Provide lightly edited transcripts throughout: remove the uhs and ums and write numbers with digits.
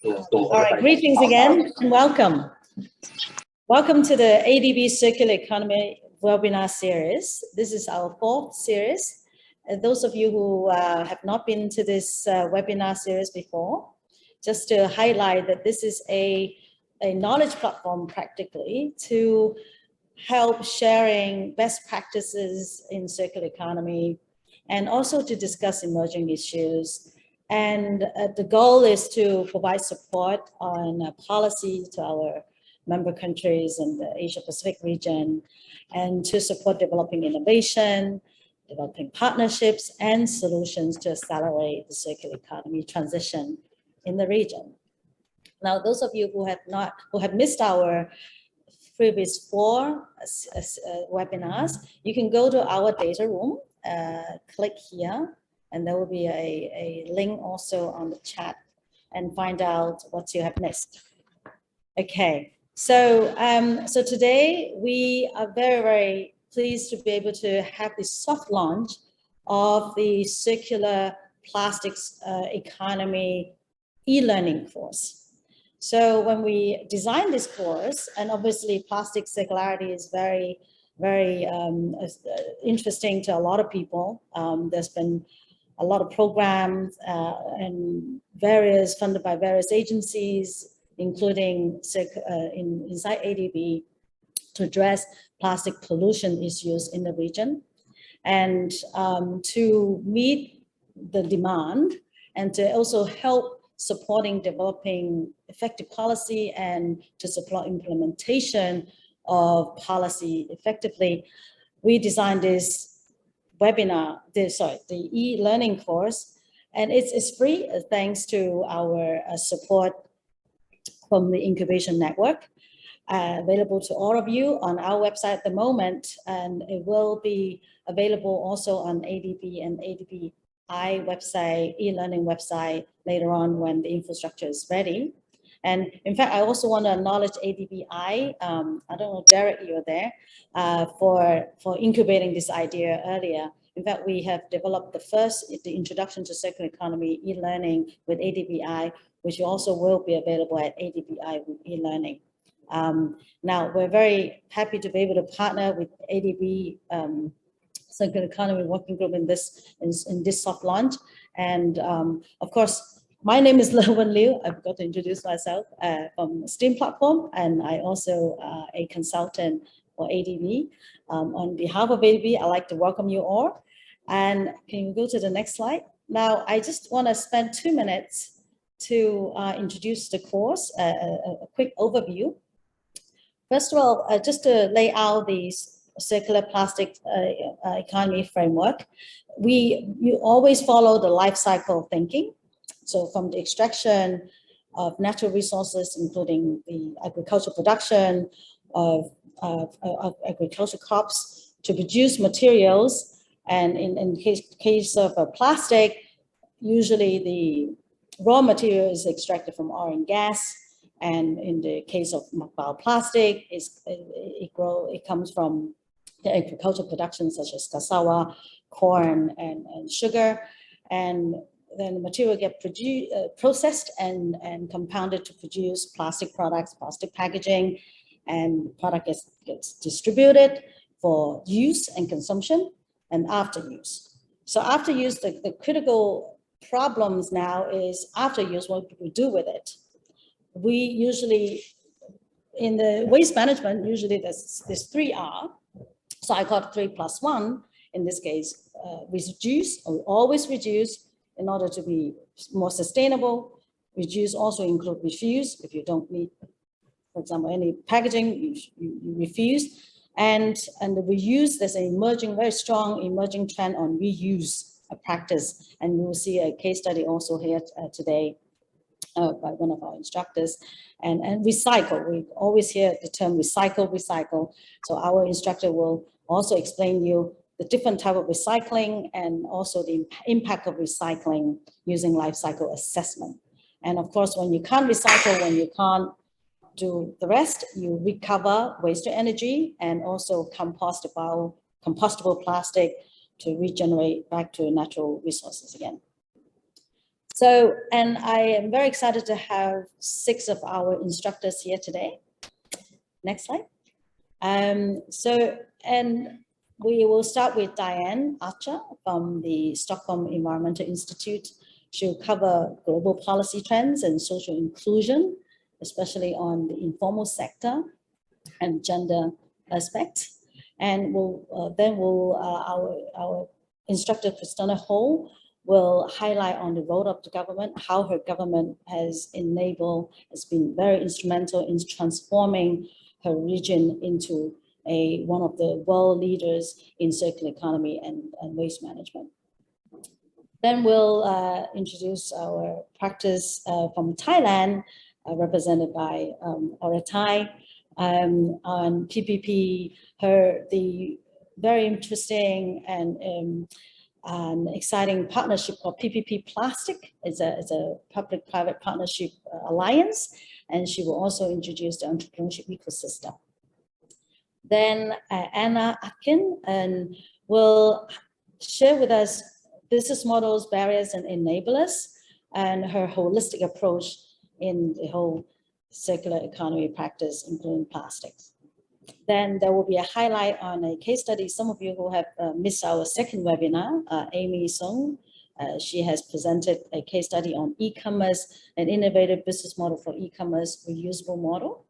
All right, greetings again and welcome. Welcome to the ADB Circular Economy Webinar Series. This is our fourth series. Those of you who have not been to this webinar series before, just to highlight that this is a knowledge platform practically to help sharing best practices in circular economy and also to discuss emerging issues. And the goal is to provide support on policy to our member countries in the Asia Pacific region and to support developing innovation, developing partnerships and solutions to accelerate the circular economy transition in the region. Now, those of you who have missed our previous four webinars, you can go to our data room, click here, and there will be a link also on the chat and find out what you have missed. Okay, so today we are very, very pleased to be able to have this soft launch of the Circular Plastics Economy e-learning course. So when we designed this course, and obviously plastic circularity is very, very interesting to a lot of people. There's been a lot of programs and funded by various agencies, including inside ADB, to address plastic pollution issues in the region. And to meet the demand and to also help supporting developing effective policy and to support implementation of policy effectively, we designed this webinar, the e-learning course, and it's free thanks to our support from the Incubation Network, available to all of you on our website at the moment, and it will be available also on ADB and ADB website, e-learning website later on when the infrastructure is ready. And in fact, I also want to acknowledge ADB I don't know, Derek, you're there, for incubating this idea earlier. In fact, we have developed the Introduction to Circular Economy e-learning with ADB which also will be available at ADB with e-learning. Now, we're very happy to be able to partner with ADB Circular Economy Working Group in this soft launch. And of course, my name is Wen Liu. I forgot to introduce myself from STEAM platform, and I also a consultant for ADB. On behalf of ADB, I'd like to welcome you all. And can you go to the next slide? Now, I just want to spend 2 minutes to introduce the course, a quick overview. First of all, just to lay out these circular plastic economy framework, you always follow the life cycle thinking. So from the extraction of natural resources, including the agricultural production of agricultural crops to produce materials, and in case of plastic, usually the raw material is extracted from oil and gas. And in the case of bioplastic, it comes from the agricultural production such as cassava, corn, and sugar. And then the material gets processed and compounded to produce plastic products, plastic packaging, and product gets distributed for use and consumption and after use. So after use, the critical problems now is after use, what do we do with it? We usually, in the waste management, usually there's 3 R. So I got 3+1 in this case, reduce, or always reduce in order to be more sustainable. Reduce also include refuse. If you don't need, for example, any packaging, you refuse. And the reuse, there's an very strong emerging trend on reuse practice. And we will see a case study also here today by one of our instructors. And recycle, we always hear the term recycle. So our instructor will also explain you the different type of recycling and also the impact of recycling using life cycle assessment. And of course, when you can't recycle, when you can't do the rest, you recover waste to energy and also compostable plastic to regenerate back to natural resources again. So, and I am very excited to have 6 of our instructors here today. Next slide. And we will start with Diane Archer from the Stockholm Environmental Institute. She'll cover global policy trends and social inclusion, especially on the informal sector and gender aspects. And our instructor, Christina Ho, will highlight on the role of the government, how her government has been very instrumental in transforming her region into one of the world leaders in circular economy and waste management. Then we'll introduce our practice from Thailand, represented by Oratai, on PPP, the very interesting and exciting partnership called PPP Plastic. It's a public-private partnership alliance, and she will also introduce the entrepreneurship ecosystem. Then Anna Atkin will share with us business models, barriers, and enablers, and her holistic approach in the whole circular economy practice, including plastics. Then there will be a highlight on a case study. Some of you who have missed our second webinar, Amy Song, she has presented a case study on e-commerce, an innovative business model for e-commerce reusable model.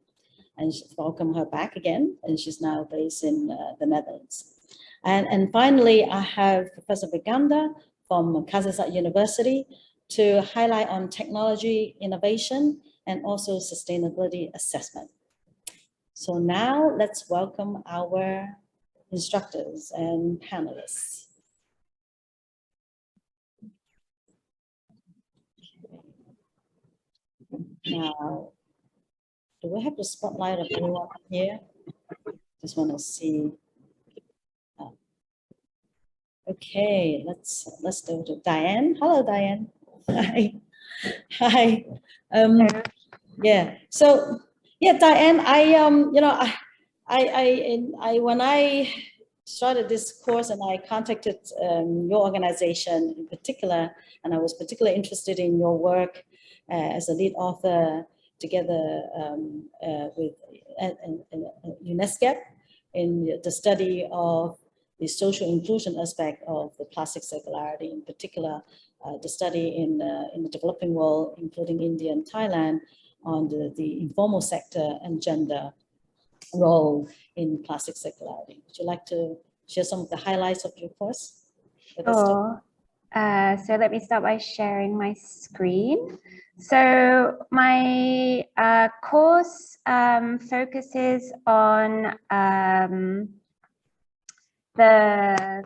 And welcome her back again. And she's now based in the Netherlands. And finally, I have Professor Viganda from Kazasat University to highlight on technology innovation and also sustainability assessment. So now let's welcome our instructors and panelists. Now, do we have the spotlight of everyone here? Just want to see. Okay, let's go to Diane. Hello, Diane. Hi. Hi. Yeah. So yeah, Diane. When I started this course and I contacted your organization in particular, and I was particularly interested in your work as a lead author together with UNESCO in the study of the social inclusion aspect of the plastic circularity, in particular, the study in the developing world, including India and Thailand, on the informal sector and gender role in plastic circularity. Would you like to share some of the highlights of your course? Sure. So let me start by sharing my screen. So my course focuses on the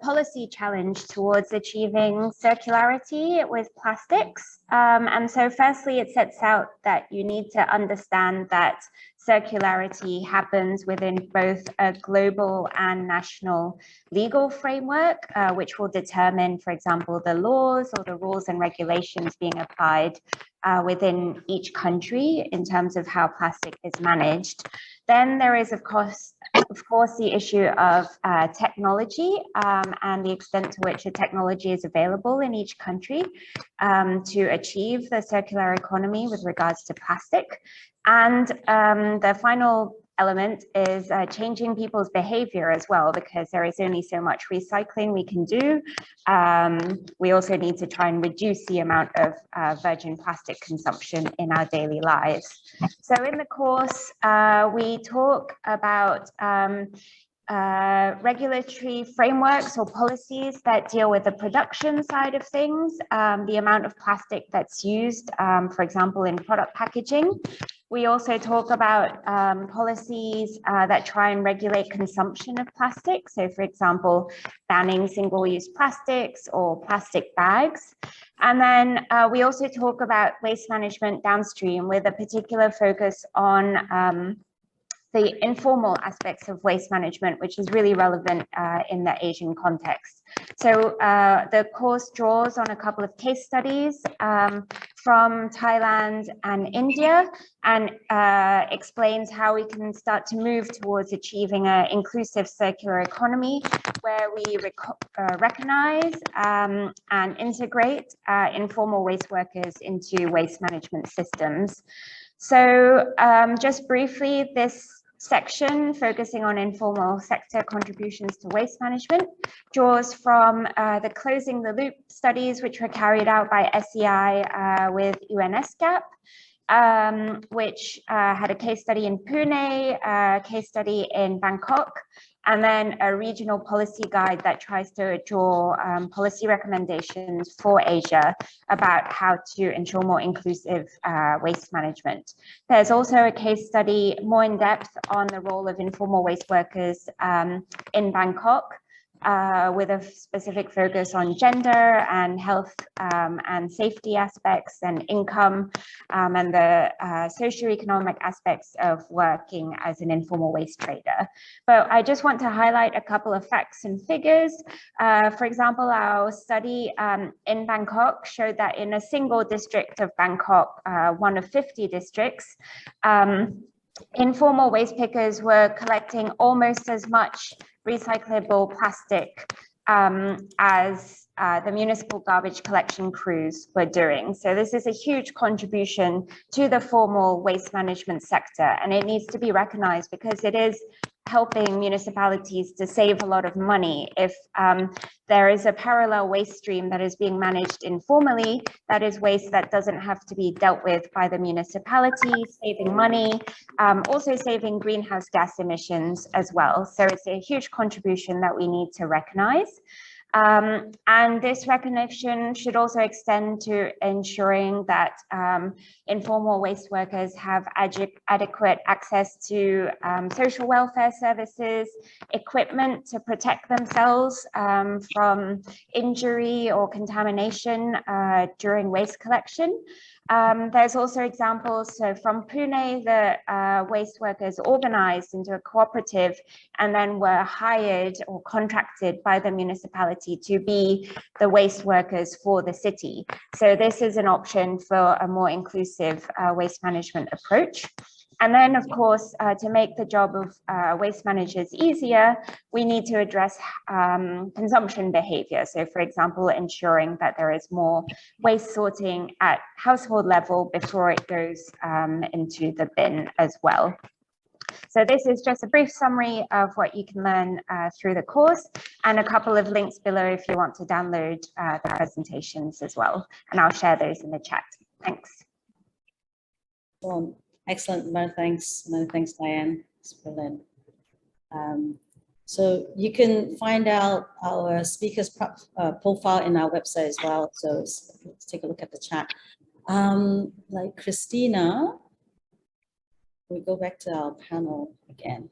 policy challenge towards achieving circularity with plastics. And so firstly, it sets out that you need to understand that circularity happens within both a global and national legal framework, which will determine, for example, the laws or the rules and regulations being applied within each country in terms of how plastic is managed. Then there is, of course, the issue of technology and the extent to which a technology is available in each country to achieve the circular economy with regards to plastic. And the final element is changing people's behavior as well, because there is only so much recycling we can do. We also need to try and reduce the amount of virgin plastic consumption in our daily lives. So in the course, we talk about regulatory frameworks or policies that deal with the production side of things, the amount of plastic that's used, for example, in product packaging. We also talk about policies that try and regulate consumption of plastic. So, for example, banning single-use plastics or plastic bags. And then we also talk about waste management downstream with a particular focus on the informal aspects of waste management, which is really relevant in the Asian context. So the course draws on a couple of case studies from Thailand and India, and explains how we can start to move towards achieving an inclusive circular economy where we recognize and integrate informal waste workers into waste management systems. So just briefly, this section focusing on informal sector contributions to waste management draws from the Closing the Loop studies, which were carried out by SEI with UNSCAP, which had a case study in Pune, a case study in Bangkok, and then a regional policy guide that tries to draw policy recommendations for Asia about how to ensure more inclusive waste management. There's also a case study more in depth on the role of informal waste workers in Bangkok, with a specific focus on gender and health and safety aspects and income and the socioeconomic aspects of working as an informal waste trader. But I just want to highlight a couple of facts and figures. For example, our study in Bangkok showed that in a single district of Bangkok, one of 50 districts, informal waste pickers were collecting almost as much recyclable plastic as the municipal garbage collection crews were doing. So this is a huge contribution to the formal waste management sector, and it needs to be recognized because it is helping municipalities to save a lot of money. If there is a parallel waste stream that is being managed informally, that is waste that doesn't have to be dealt with by the municipality, saving money, also saving greenhouse gas emissions as well. So it's a huge contribution that we need to recognize. And this recognition should also extend to ensuring that informal waste workers have adequate access to social welfare services, equipment to protect themselves from injury or contamination during waste collection. There's also examples, so from Pune, the waste workers organized into a cooperative and then were hired or contracted by the municipality to be the waste workers for the city. So this is an option for a more inclusive waste management approach. And then, of course, to make the job of waste managers easier, we need to address consumption behavior. So, for example, ensuring that there is more waste sorting at household level before it goes into the bin as well. So this is just a brief summary of what you can learn through the course, and a couple of links below if you want to download the presentations as well. And I'll share those in the chat. Thanks. Excellent. Many thanks, Diane. It's brilliant. So you can find out our speakers profile in our website as well. So let's take a look at the chat. Like Christina, we go back to our panel again.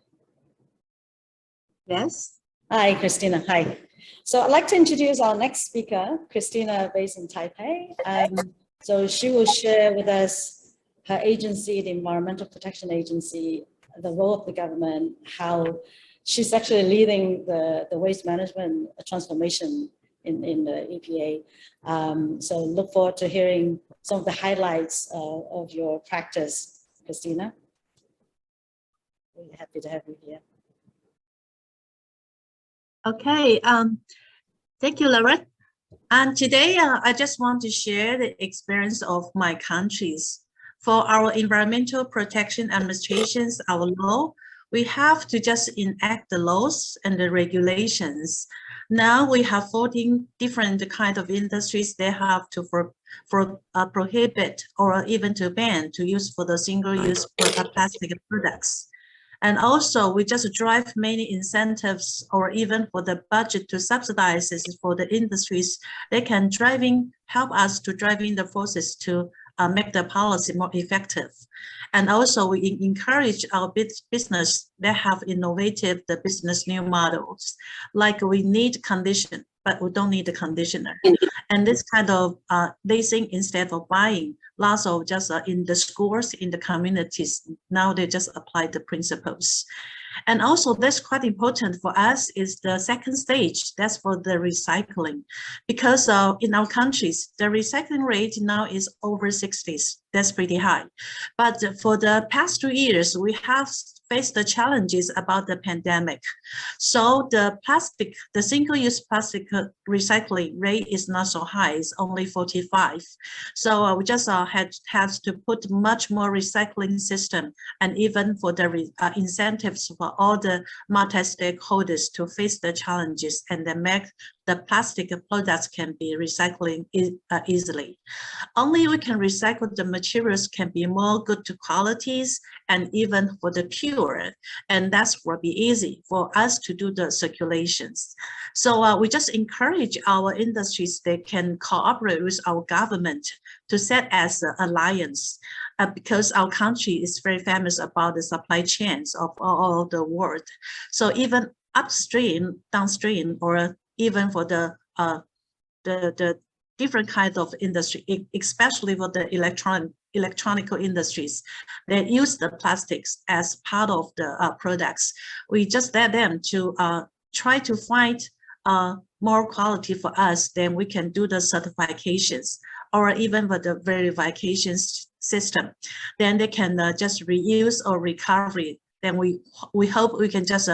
Yes. Hi, Christina. Hi. So I'd like to introduce our next speaker, Christina, based in Taipei. So she will share with us her agency, the Environmental Protection Agency, the role of the government, how she's actually leading the waste management transformation in the EPA. So look forward to hearing some of the highlights of your practice, Christina. Really happy to have you here. Okay, thank you, Lorette. And today I just want to share the experience of my countries. For our environmental protection administrations, our law, we have to just enact the laws and the regulations. Now we have 14 different kind of industries they have to prohibit or even to ban to use for the single-use plastic products. And also we just drive many incentives or even for the budget to subsidize this for the industries. They can help us to driving the forces to make the policy more effective. And also we encourage our business that have innovative the business new models. Like we need condition, but we don't need the conditioner. And this kind of leasing instead of buying, lots of just in the schools, in the communities, now they just apply the principles. And also that's quite important for us is the second stage, that's for the recycling. Because in our countries, the recycling rate now is over 60s. That's pretty high. But for the past 2 years, we have faced the challenges about the pandemic. So the single-use plastic recycling rate is not so high, it's only 45. So we just had to put much more recycling system, and even for the incentives for all the multi-stakeholders to face the challenges and then make the plastic products can be recycling easily. Only we can recycle the materials can be more good to qualities and even for the pure. And that's will be easy for us to do the circulations. So we just encourage our industries that can cooperate with our government to set as an alliance because our country is very famous about the supply chains of all the world. So even upstream, downstream, or even for the different kinds of industry, especially for the electronical industries that use the plastics as part of the products. We just let them to try to find more quality for us, then we can do the certifications or even with the verification system. Then they can just reuse or recovery. Then we hope we can just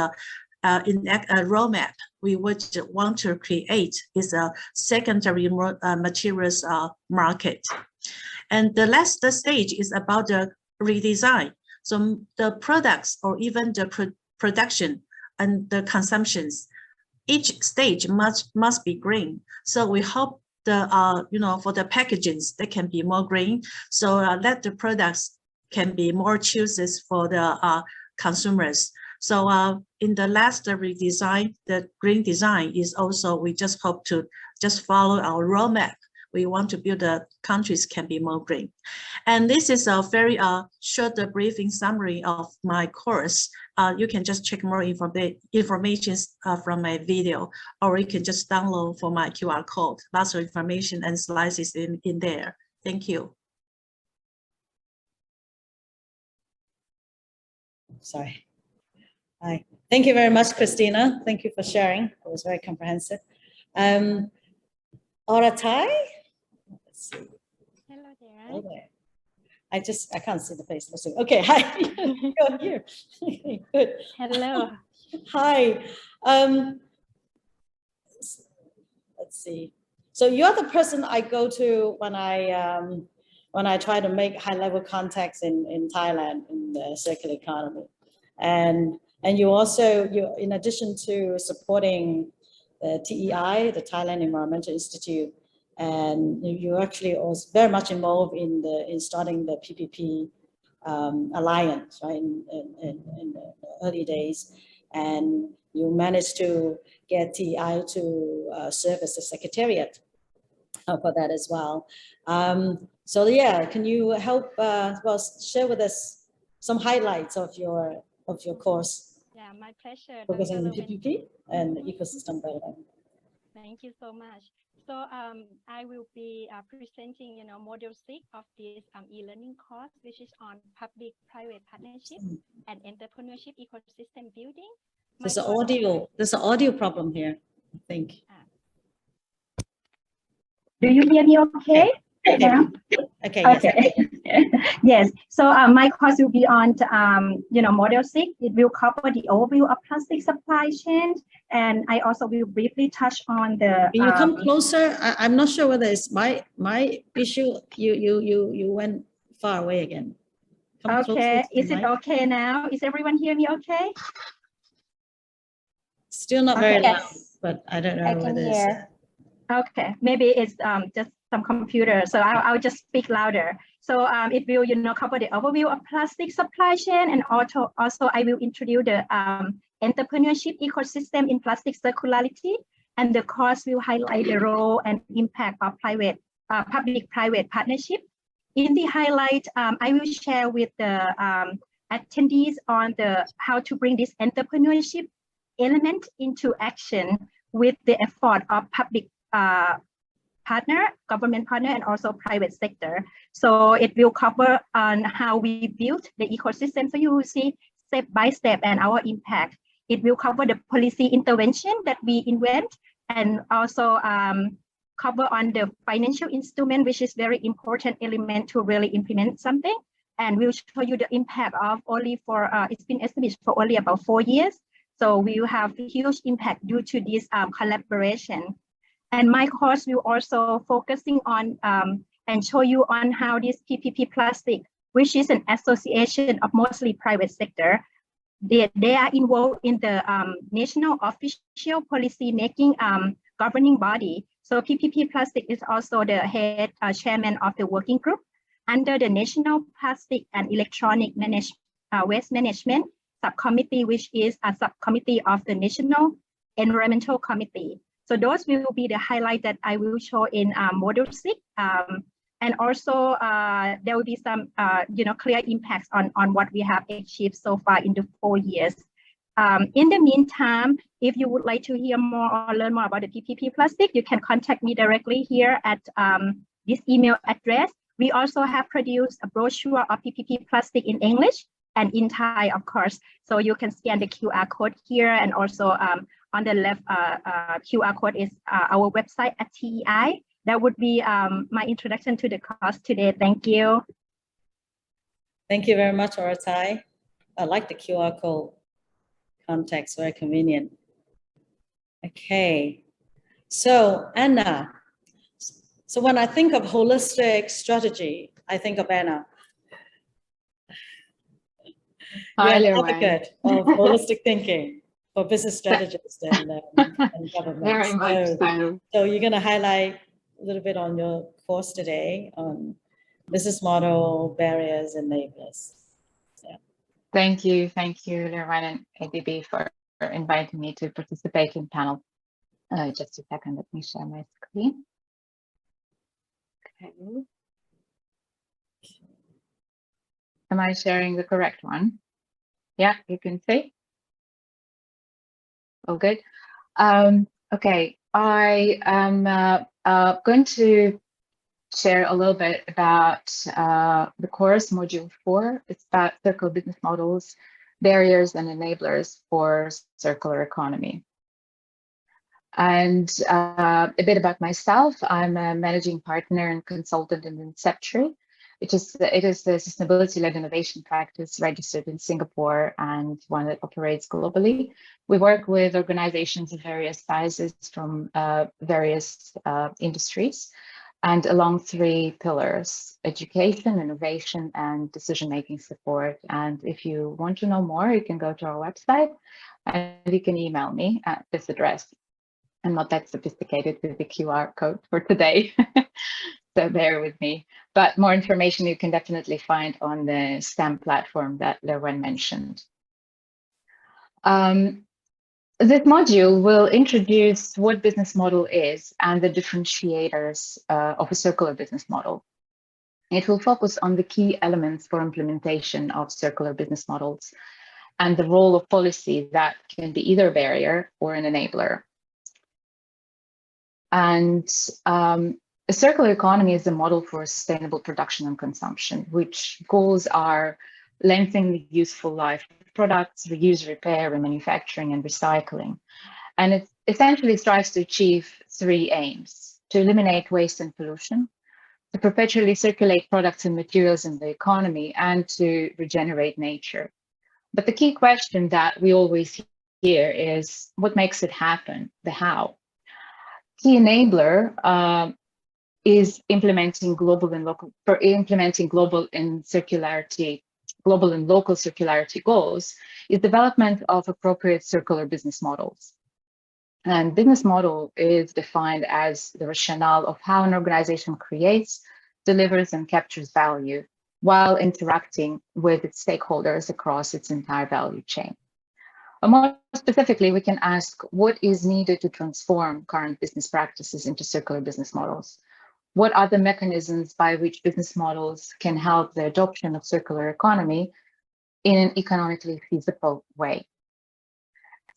enact a roadmap we would want to create is a secondary materials market. And the last stage is about the redesign. So the products or even the production and the consumptions, each stage must be green. So we hope the for the packagings they can be more green. So that the products can be more choices for the consumers. So in the last redesign, the green design is also, we just hope to just follow our roadmap. We want to build the countries can be more green. And this is a very short briefing summary of my course. You can just check more information from my video, or you can just download for my QR code. Lots of information and slides is in there. Thank you. Sorry. Hi. Thank you very much, Christina. Thank you for sharing. It was very comprehensive. Oratai? Let's see. Hello there. Oh, there. I can't see the face. Okay, hi. Go here. Good. Hello. Hi. Let's see. So you're the person I go to when I try to make high-level contacts in Thailand in the circular economy, and you also, in addition to supporting the TEI, the Thailand Environmental Institute, and you actually also very much involved in starting the PPP alliance, right, in the early days, and you managed to get TEI to serve as a secretariat for that as well. So yeah, can you help share with us some highlights of your course? Yeah, my pleasure. Focusing on PPP and ecosystem development. Thank you so much. So I will be presenting, module 6 of this e-learning course, which is on public-private partnership and entrepreneurship ecosystem building. There's an audio problem here, I think. Do you hear me okay? Yeah. Okay. Okay. Yes. So my course will be on, module 6. It will cover the overview of plastic supply chain, and I also will briefly touch on the. Can you come closer? I'm not sure whether it's my issue. You went far away again. Come okay. Is it okay now? Is everyone hear me okay? Still not very okay. loud, but I don't know whether it's. Okay, maybe it's just some computer, so I'll just speak louder. So it will, cover the overview of plastic supply chain, and also I will introduce the entrepreneurship ecosystem in plastic circularity, and the course will highlight the role and impact of public-private partnership. In the highlight, I will share with the attendees on how to bring this entrepreneurship element into action with the effort of public government partner, and also private sector. So it will cover on how we build the ecosystem. So you will see step by step and our impact. It will cover the policy intervention that we invent, and also cover on the financial instrument, which is very important element to really implement something. And we'll show you the impact of only for, it's been estimated for only about 4 years. So we will have huge impact due to this collaboration. And my course will also focusing on and show you on how this PPP Plastic, which is an association of mostly private sector, they are involved in the national official policy making governing body. So PPP Plastic is also the head chairman of the working group under the National Plastic and Electronic Waste Management Subcommittee, which is a subcommittee of the National Environmental Committee. So those will be the highlight that I will show in Module 6. And also there will be some clear impacts on what we have achieved so far in the 4 years. In the meantime, if you would like to hear more or learn more about the PPP Plastic, you can contact me directly here at this email address. We also have produced a brochure of PPP Plastic in English and in Thai, of course. So you can scan the QR code here, and also on the left QR code is our website at TEI. That would be my introduction to the course today. Thank you. Thank you very much, Oratai. I like the QR code context, very convenient. Okay, so Anna. So when I think of holistic strategy, I think of Anna. You're an advocate of holistic thinking for business strategists and government. Very much so. So you're going to highlight a little bit on your course today on business model, barriers, and enablers. Yeah. Thank you, Lorraine and ADB for inviting me to participate in panel. Just a second, let me share my screen. Okay. Am I sharing the correct one? Yeah, you can see. Oh, good. Okay, I am going to share a little bit about the course, Module 4. It's about circular business models, barriers, and enablers for circular economy. And a bit about myself. I'm a managing partner and consultant in Inceptory. It is the sustainability-led innovation practice registered in Singapore and one that operates globally. We work with organizations of various sizes from various industries and along 3 pillars: education, innovation, and decision-making support. And if you want to know more, you can go to our website and you can email me at this address. I'm not that sophisticated with the QR code for today, so bear with me. But more information you can definitely find on the STEM platform that Lorraine mentioned. This module will introduce what business model is and the differentiators of a circular business model. It will focus on the key elements for implementation of circular business models and the role of policy that can be either a barrier or an enabler. And a circular economy is a model for sustainable production and consumption, which goals are lengthening the useful life of products, reuse, repair, remanufacturing, and recycling. And it essentially strives to achieve 3 aims: to eliminate waste and pollution, to perpetually circulate products and materials in the economy, and to regenerate nature. But the key question that we always hear is, what makes it happen? The how. Key enabler is implementing global and local circularity goals is development of appropriate circular business models. And business model is defined as the rationale of how an organization creates, delivers, and captures value while interacting with its stakeholders across its entire value chain. More specifically, we can ask what is needed to transform current business practices into circular business models. What are the mechanisms by which business models can help the adoption of circular economy in an economically feasible way?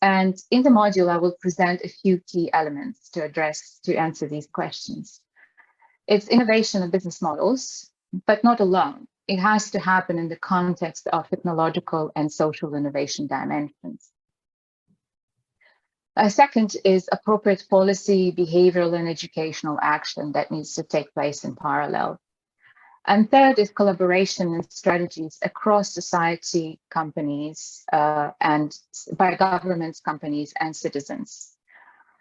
And in the module, I will present a few key elements to answer these questions. It's innovation of business models, but not alone. it has to happen in the context of technological and social innovation dimensions. Second is appropriate policy, behavioral, and educational action that needs to take place in parallel. And third is collaboration and strategies across society, companies, and by governments, companies, and citizens.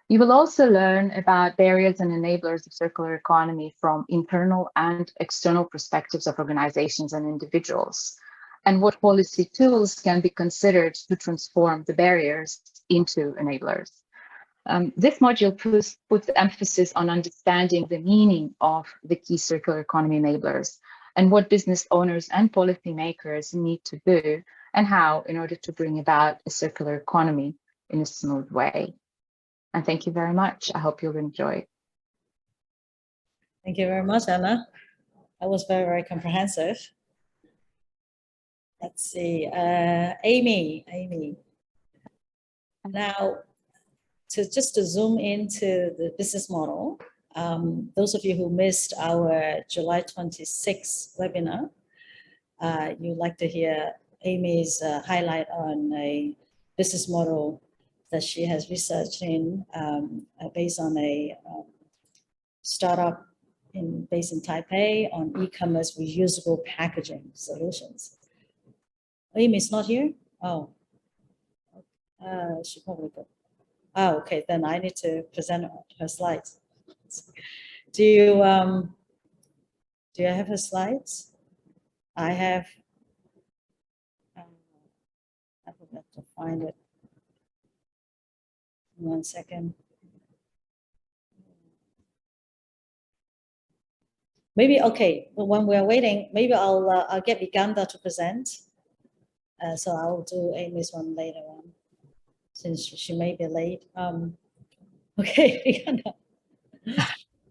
You will also learn about barriers and enablers of circular economy from internal and external perspectives of organizations and individuals, and what policy tools can be considered to transform the barriers into enablers. This module puts emphasis on understanding the meaning of the key circular economy enablers and what business owners and policymakers need to do and how in order to bring about a circular economy in a smooth way. And thank you very much. I hope you'll enjoy. Thank you very much, Anna. That was very, very comprehensive. Let's see, Amy. Now, just to zoom into the business model, those of you who missed our July 26th webinar, you'd like to hear Amy's highlight on a business model that she has researched in based on a startup based in Taipei on e-commerce reusable packaging solutions. Amy's not here? Oh, she probably got. Oh, okay, then I need to present her slides. Do you have her slides? I have. I forgot to find it. 1 second. Maybe, okay, when we're waiting, maybe I'll get Viganda to present. So I'll do Amy's one later on, since she may be late. Okay, Viganda.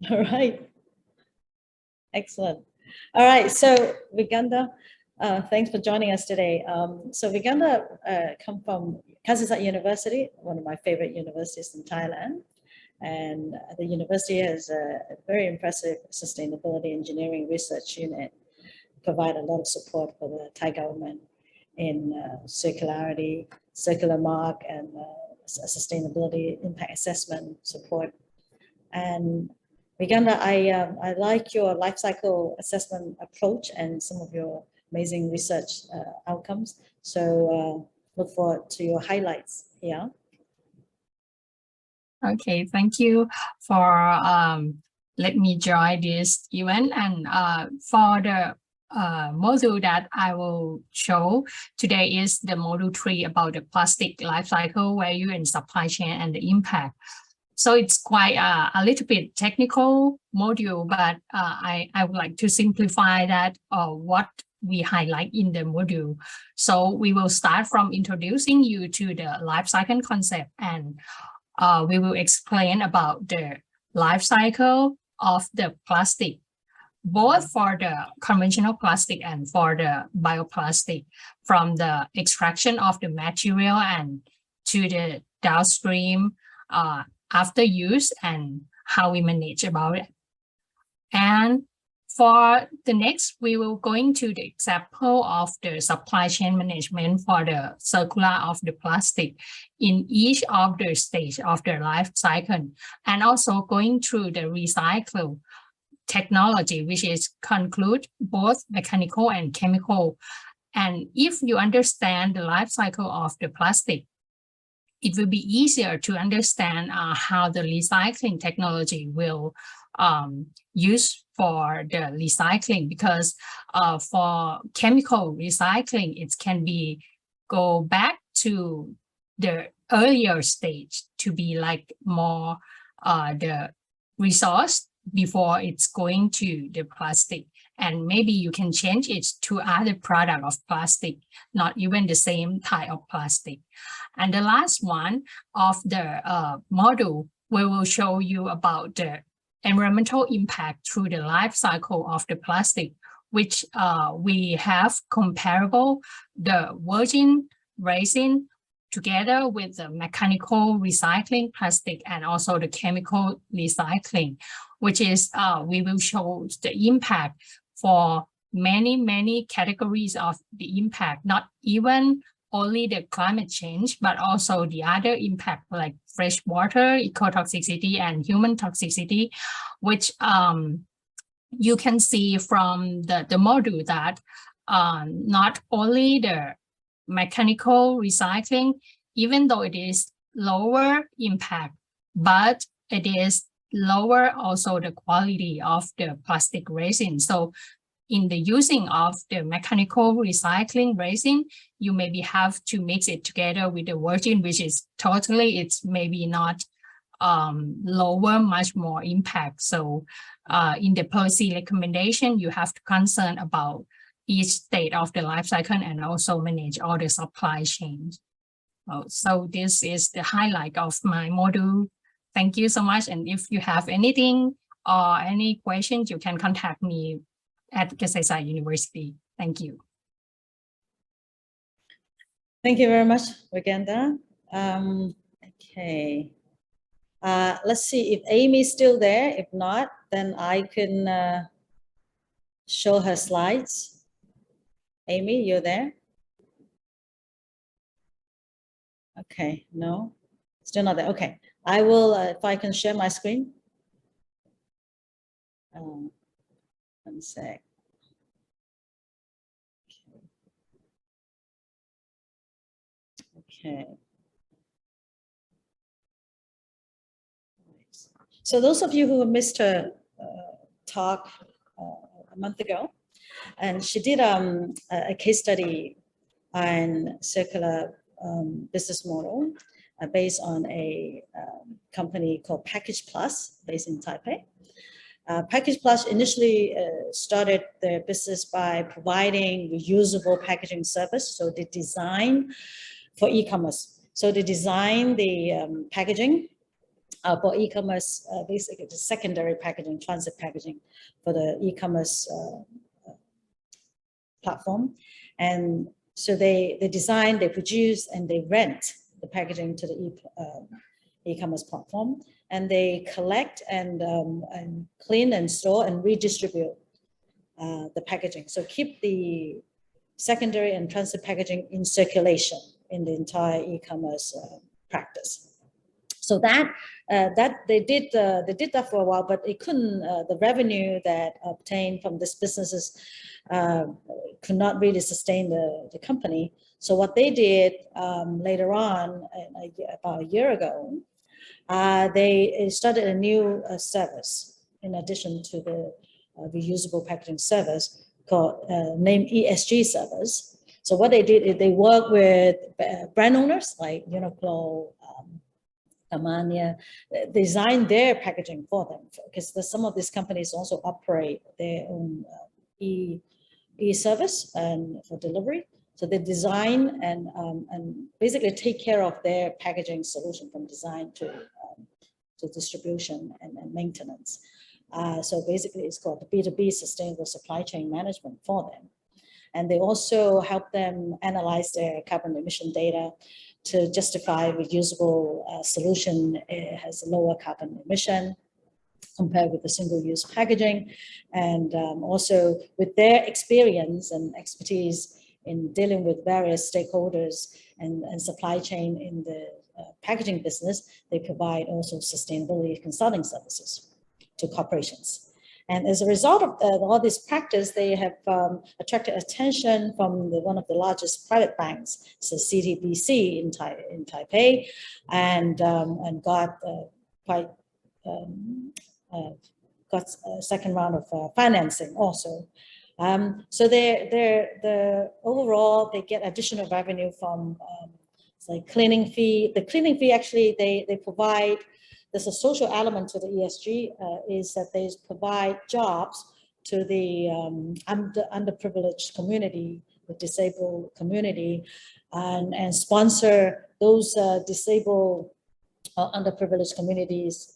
All right. Excellent. All right, so Viganda, thanks for joining us today. So Viganda come from Kansasat University, one of my favorite universities in Thailand. And the university has a very impressive sustainability engineering research unit, provide a lot of support for the Thai government in circularity, circular mark, and sustainability impact assessment support. And Viganda, I like your life cycle assessment approach and some of your amazing research outcomes. So look forward to your highlights here. Okay, thank you for let me join this event. And for the module that I will show today is the module 3 about the plastic life cycle, value and supply chain and the impact. So it's quite a little bit technical module, but I would like to simplify that what we highlight in the module. So we will start from introducing you to the life cycle concept, and we will explain about the life cycle of the plastic, both for the conventional plastic and for the bioplastic, from the extraction of the material and to the downstream after use and how we manage about it. And for the next, we will go into the example of the supply chain management for the circular of the plastic in each of the stage of the life cycle, and also going through the recycle technology, which is conclude both mechanical and chemical. And if you understand the life cycle of the plastic, it will be easier to understand how the recycling technology will use for the recycling, because for chemical recycling, it can be go back to the earlier stage to be like more the resource before it's going to the plastic. And maybe you can change it to other product of plastic, not even the same type of plastic. And the last one of the module, we will show you about the environmental impact through the life cycle of the plastic, which we have comparable the virgin resin together with the mechanical recycling plastic and also the chemical recycling, which is we will show the impact for many categories of the impact, not even only the climate change, but also the other impact like freshwater, ecotoxicity, and human toxicity, which you can see from the module that not only the mechanical recycling, even though it is lower impact, but it is lower also the quality of the plastic resin. So in the using of the mechanical recycling resin, you maybe have to mix it together with the virgin, which is totally, it's maybe not lower, much more impact. So in the policy recommendation, you have to concern about each state of the life cycle and also manage all the supply chains. So this is the highlight of my module. Thank you so much. And if you have anything or any questions, you can contact me at Kasai University. Thank you. Thank you very much, Regenda. Okay. Let's see if Amy's still there. If not, then I can show her slides. Amy, you're there? Okay, no, still not there. Okay, I will, if I can share my screen. 1 sec. Okay. So those of you who missed her talk a month ago, and she did a case study on circular business model based on a company called Package Plus based in Taipei. Package Plus initially started their business by providing reusable packaging service. So they design for e-commerce. So they design the packaging for e-commerce, basically the secondary packaging, transit packaging for the e-commerce platform. And so they design, they produce, and they rent the packaging to the e-commerce platform. And they collect and clean and store and redistribute the packaging. So keep the secondary and transit packaging in circulation in the entire e-commerce practice. So that they did that for a while, but it couldn't. The revenue that obtained from this businesses could not really sustain the company. So what they did later on, about a year ago, they started a new service in addition to the reusable packaging service called named ESG service. So what they did is they work with brand owners like Uniqlo, Amania, design their packaging for them, because some of these companies also operate their own e-service and for delivery. So they design and basically take care of their packaging solution from design to distribution and maintenance. So basically it's called the B2B sustainable supply chain management for them. And they also help them analyze their carbon emission data to justify reusable solution. It has a lower carbon emission compared with the single-use packaging. And also with their experience and expertise in dealing with various stakeholders and supply chain in the packaging business, they provide also sustainability consulting services to corporations. And as a result of all this practice, they have attracted attention from one of the largest private banks, so CTBC in Taipei, and got got a second round of financing also. So overall they get additional revenue from like cleaning fee. The cleaning fee actually they provide. There's a social element to the ESG is that they provide jobs to the underprivileged community, the disabled community, and sponsor those disabled underprivileged communities.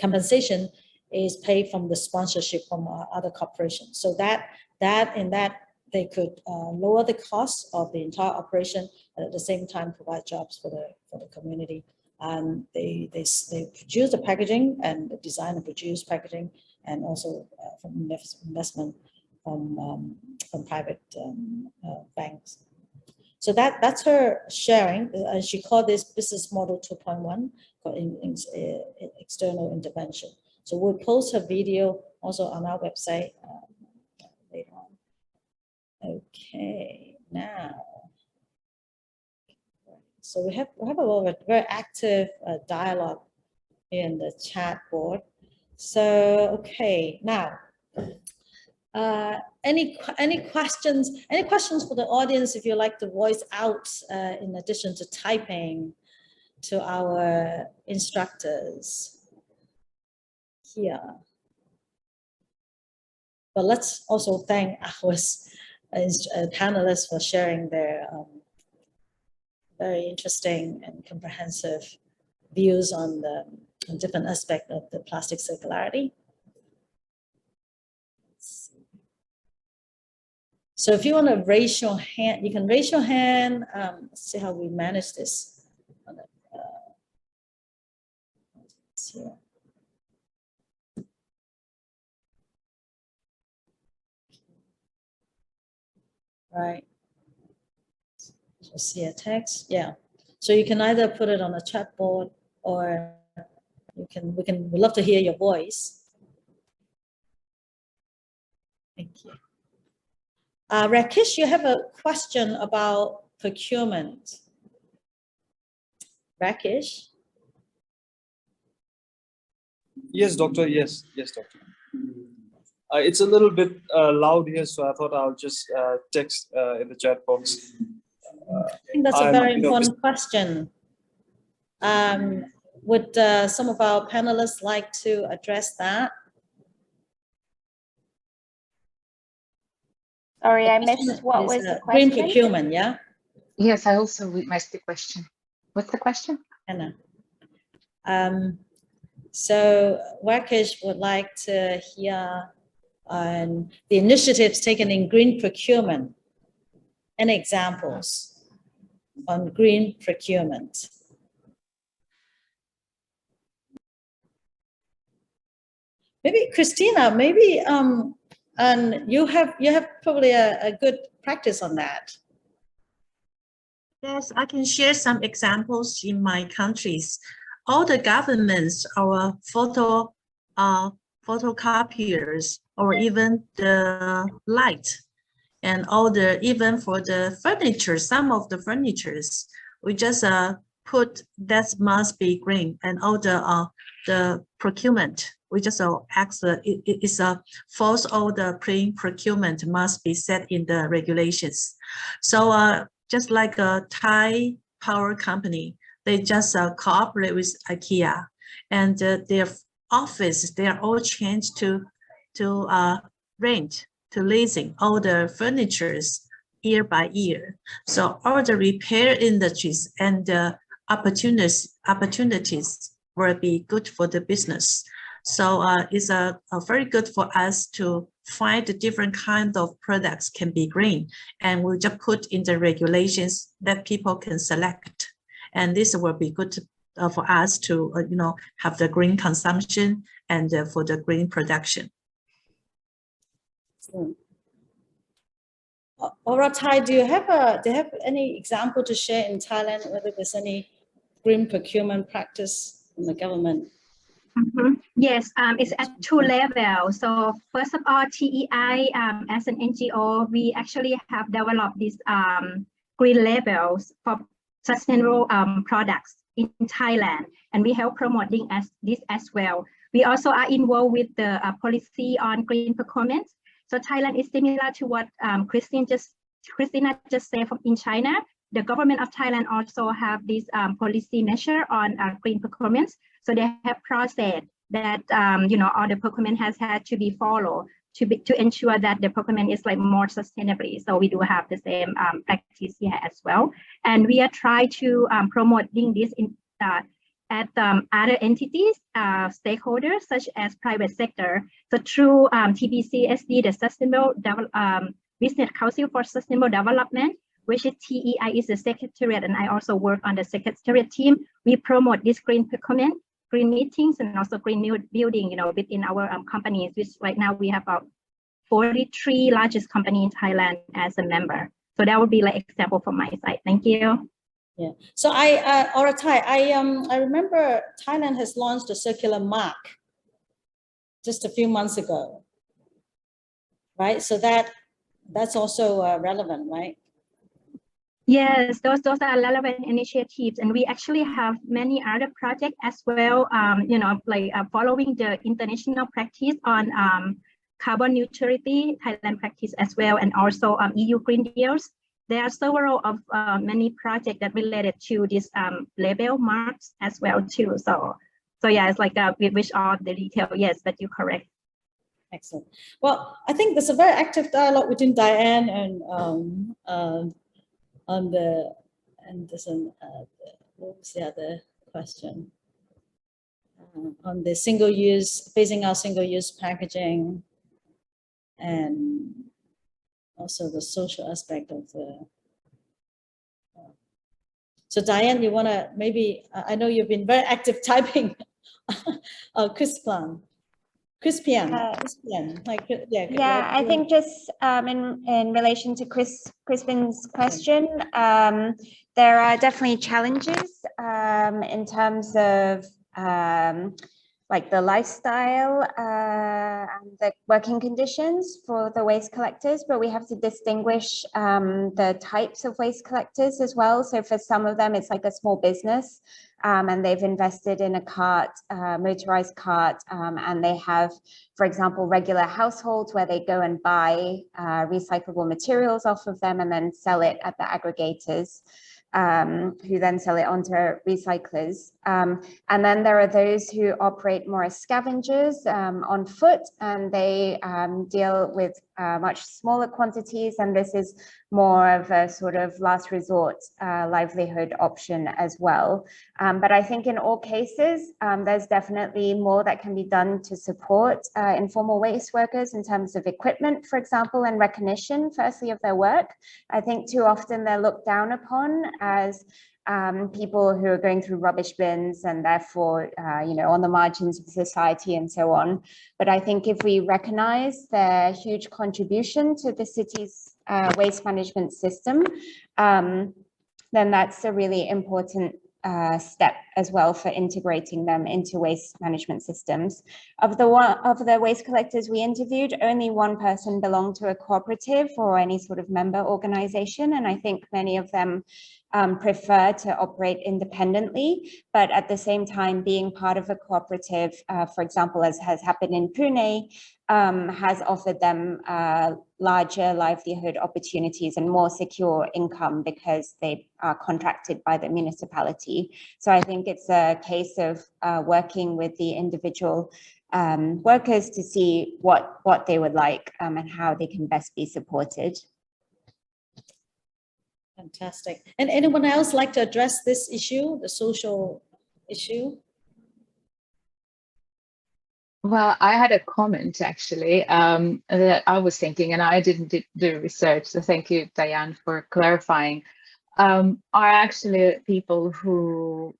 Compensation is paid from the sponsorship from other corporations. So that they could lower the cost of the entire operation and at the same time provide jobs for the community. And they produce the packaging and design and produce packaging, and also from investment from private banks. So that's her sharing. She called this business model 2.1 in external intervention. So we'll post her video also on our website later on. Okay, now. So we have a very active dialogue in the chat board. So, okay, now, any questions? Any questions for the audience? If you like to voice out in addition to typing to our instructors here. But let's also thank our panelists for sharing their very interesting and comprehensive views on the different aspects of the plastic circularity. So if you want to raise your hand, you can raise your hand. Let's see how we manage this. Right. So see a text, yeah. So you can either put it on a chat board, or we'd love to hear your voice. Thank you. Rakesh, you have a question about procurement. Rakesh? Yes, doctor. Yes, doctor. It's a little bit loud here, so I thought I'll just text in the chat box. I think that's a very important question. Would some of our panelists like to address that? Sorry, I missed what was the question? Green procurement, yeah? Yes, I also missed the question. What's the question? Anna. So Rakesh would like to hear on the initiatives taken in green procurement and examples on green procurement. Maybe Christina, maybe and you have probably a good practice on that. Yes, I can share some examples in my countries. All the governments, our photocopiers, or even the light, and all the, even for the furniture, some of the furnitures, we just put that must be green, and all the procurement, we just ask it's force all the procurement must be set in the regulations. So just like a Thai power company, they just cooperate with IKEA, and their office, they are all changed to rent, to leasing all the furnitures year by year. So all the repair industries and the opportunities will be good for the business. So it's very good for us to find the different kind of products can be green, and we'll just put in the regulations that people can select. And this will be good for us to have the green consumption and for the green production. Oratai, do you have any example to share in Thailand, whether there's any green procurement practice in the government? Mm-hmm. Yes, it's at two levels. So first of all, TEI as an NGO, we actually have developed these green labels for sustainable products in Thailand, and we help promoting this as well. We also are involved with the policy on green procurement. So Thailand is similar to what Christina just said in China. The government of Thailand also have this policy measure on green procurement. So they have process that all the procurement has had to be followed to ensure that the procurement is like more sustainably. So we do have the same practice here as well, and we are trying to promoting this in at other entities, stakeholders such as private sector. So through TBCSD, the Sustainable Business Council for Sustainable Development, which is TEI is the secretariat, and I also work on the secretariat team. We promote this green procurement, green meetings, and also green building, within our companies, which right now we have about 43 largest company in Thailand as a member. So that would be like example from my side. Thank you. Yeah. So Oratai, I remember Thailand has launched a circular mark just a few months ago, right? So that's also relevant, right? Yes, those are relevant initiatives, and we actually have many other projects as well. You know, like following the international practice on carbon neutrality, Thailand practice as well, and also EU Green Deals. There are several of many projects that related to this label marks as well too. So yeah, it's like we wish all the detail. Yes, but you're correct. Excellent. Well, I think there's a very active dialogue between Diane and on the, and there's an what was the other question? On the single-use, phasing out single-use packaging, and also the social aspect of the. So Diane, you want to maybe, I know you've been very active typing. Crispian, like, yeah, I think just in relation to Crispin's question, there are definitely challenges in terms of like the lifestyle and the working conditions for the waste collectors, but we have to distinguish the types of waste collectors as well. So for some of them, it's like a small business and they've invested in a cart, motorized cart, and they have, for example, regular households where they go and buy recyclable materials off of them and then sell it at the aggregators. Who then sell it onto recyclers. And then there are those who operate more as scavengers on foot, and they deal with much smaller quantities, and this is more of a sort of last resort livelihood option as well. But I think in all cases, there's definitely more that can be done to support informal waste workers in terms of equipment, for example, and recognition, firstly, of their work. I think too often they're looked down upon as people who are going through rubbish bins and therefore, you know, on the margins of society and so on. But I think if we recognize their huge contribution to the city's waste management system, then that's a really important step as well for integrating them into waste management systems. Of the waste collectors we interviewed, only one person belonged to a cooperative or any sort of member organization, and I think many of them prefer to operate independently, but at the same time being part of a cooperative, for example, as has happened in Pune, has offered them larger livelihood opportunities and more secure income because they are contracted by the municipality. So I think it's a case of working with the individual workers to see what they would like and how they can best be supported. Fantastic. And anyone else like to address this issue, the social issue? Well, I had a comment actually that I was thinking, and I didn't do research, so thank you, Diane, for clarifying. Are actually people who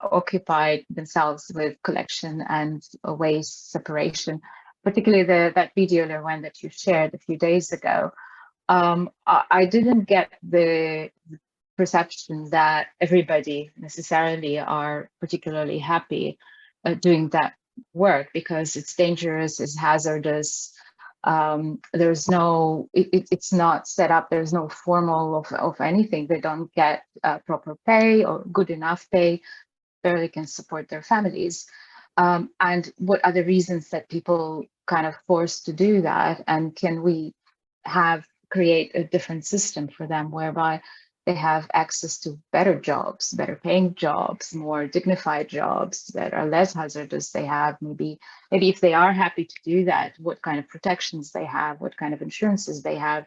occupied themselves with collection and waste separation, particularly that video, Lerwan, that you shared a few days ago. I didn't get the perception that everybody necessarily are particularly happy doing that work because it's dangerous, it's hazardous. There's no, it's not set up, there's no formal of anything. They don't get proper pay or good enough pay, barely can support their families. And what are the reasons that people kind of forced to do that? And can we create a different system for them whereby they have access to better jobs, better paying jobs, more dignified jobs that are less hazardous? They have maybe if they are happy to do that, what kind of protections they have, what kind of insurances they have.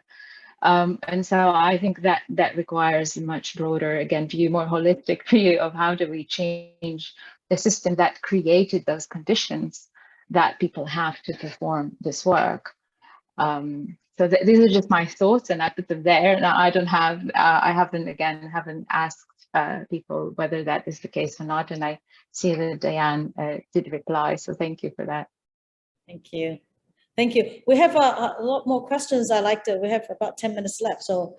And so I think that requires a much broader, again, view, more holistic view of how do we change the system that created those conditions that people have to perform this work. So these are just my thoughts, and I put them there. Now I don't have, I haven't asked people whether that is the case or not, and I see that Diane did reply. So thank you for that. Thank you. Thank you. We have a lot more questions. We have about 10 minutes left. So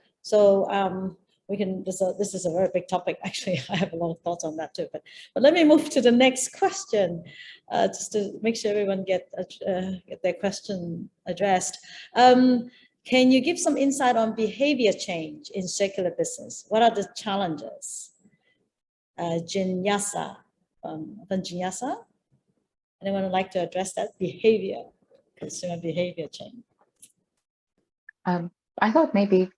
we can, this is a very big topic. Actually, I have a lot of thoughts on that too, but let me move to the next question, just to make sure everyone get their question addressed. Can you give some insight on behavior change in circular business? What are the challenges? Jinyasa, Jinyasa? Anyone would like to address that? Consumer behavior change. I thought maybe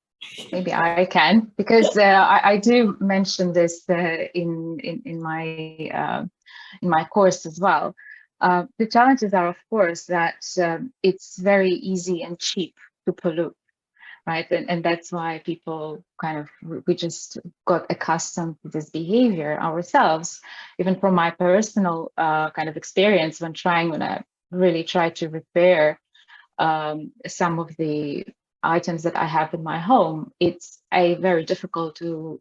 I can, because I do mention this in my course as well. The challenges are, of course, that it's very easy and cheap to pollute, right? And that's why people we just got accustomed to this behavior ourselves. Even from my personal kind of experience when I really try to repair some of the items that I have in my home, it's very difficult to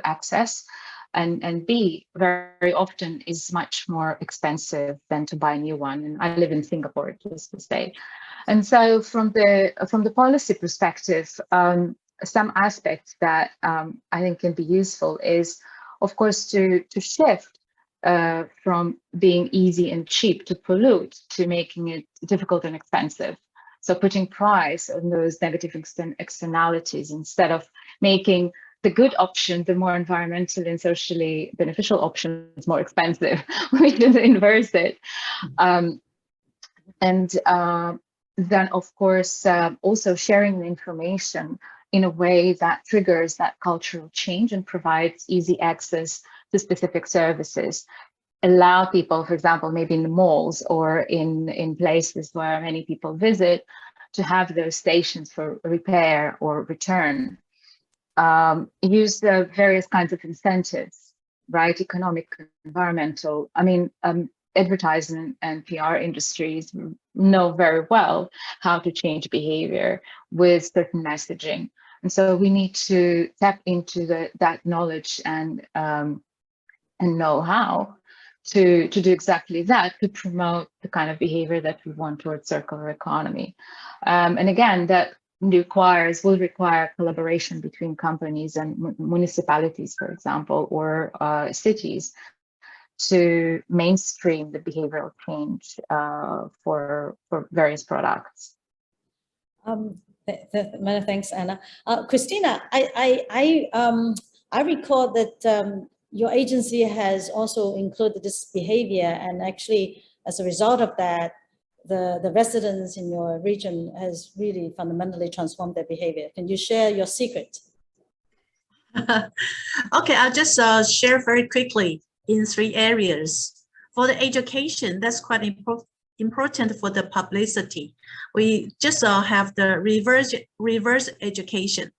access, and B, very often is much more expensive than to buy a new one. And I live in Singapore, just to say. And so from the policy perspective, some aspects that I think can be useful is, of course, to shift from being easy and cheap to pollute to making it difficult and expensive. So putting price on those negative externalities instead of making the good option, the more environmentally and socially beneficial option, is more expensive. We just inverse it. Then, of course, also sharing the information in a way that triggers that cultural change and provides easy access to specific services. Allow people, for example, maybe in the malls or in places where many people visit, to have those stations for repair or return. Use the various kinds of incentives, right? Economic, environmental. I mean, advertising and PR industries know very well how to change behavior with certain messaging. And so we need to tap into that knowledge and know-how to do exactly that, to promote the kind of behavior that we want towards circular economy. And again, that will require collaboration between companies and municipalities, for example, or cities, to mainstream the behavioral change for various products. Many thanks, Anna. Christina, I recall that your agency has also included this behavior, and actually, as a result of that, the residents in your region has really fundamentally transformed their behavior. Can you share your secret? Okay, I'll just share very quickly in 3 areas. For the education, that's quite important for the publicity. We just have the reverse education.